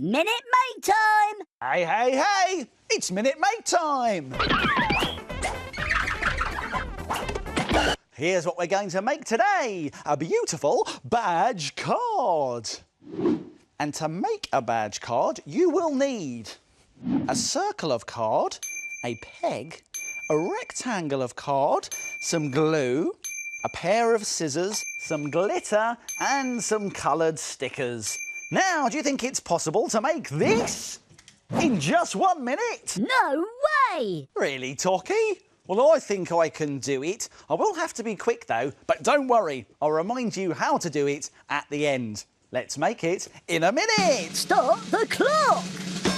Minute Maid time! Hey, hey, hey! It's Minute Maid time! Here's what we're going to make today. A beautiful badge card. And to make a badge card, you will need a circle of card, a peg, a rectangle of card, some glue, a pair of scissors, some glitter and some coloured stickers. Now, do you think it's possible to make this in just 1 minute? No way! Really, Tocky? Well, I think I can do it. I will have to be quick, though, but don't worry. I'll remind you how to do it at the end. Let's make it in a minute. Start the clock!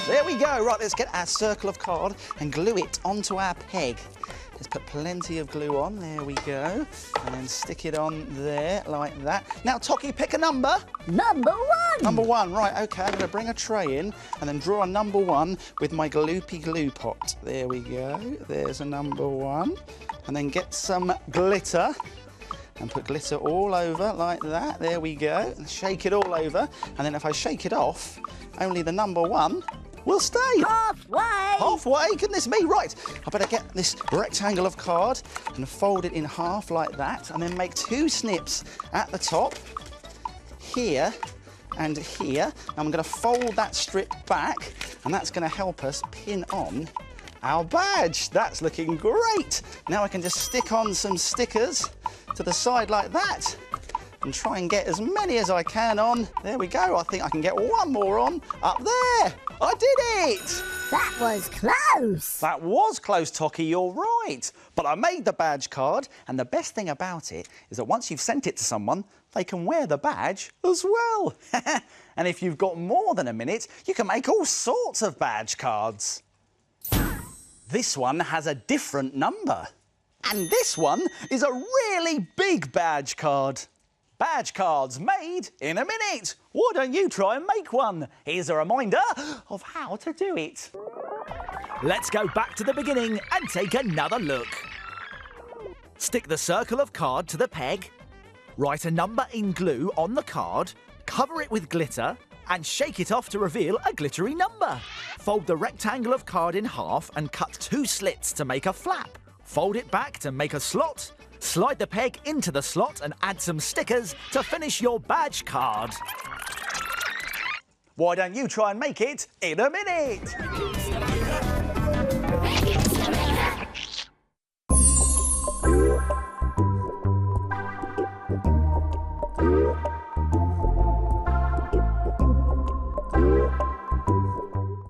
There we go. Right, let's get our circle of card and glue it onto our peg. Let's put plenty of glue on. There we go. And then stick it on there like that. Now, Tocky, pick a number. Number 1! Number 1, right, OK. I'm going to bring a tray in and then draw a number 1 with my gloopy glue pot. There we go. There's a number 1. And then get some glitter and put glitter all over like that. There we go. And shake it all over. And then if I shake it off, only the number 1 will stay. Halfway! Halfway? Goodness me. Right. I better get this rectangle of card and fold it in half like that and then make 2 snips at the top, here and here. I'm going to fold that strip back and that's going to help us pin on our badge. That's looking great. Now I can just stick on some stickers to the side like that and try and get as many as I can on. There we go. I think I can get 1 more on up there. I did it! That was close! That was close, Tocky, you're right. But I made the badge card, and the best thing about it is that once you've sent it to someone, they can wear the badge as well. And if you've got more than a minute, you can make all sorts of badge cards. This one has a different number. And this one is a really big badge card. Badge cards made in a minute. Why don't you try and make one? Here's a reminder of how to do it. Let's go back to the beginning and take another look. Stick the circle of card to the peg, write a number in glue on the card, cover it with glitter and shake it off to reveal a glittery number. Fold the rectangle of card in half and cut 2 slits to make a flap. Fold it back to make a slot. Slide the peg into the slot and add some stickers to finish your badge card. Why don't you try and make it in a minute?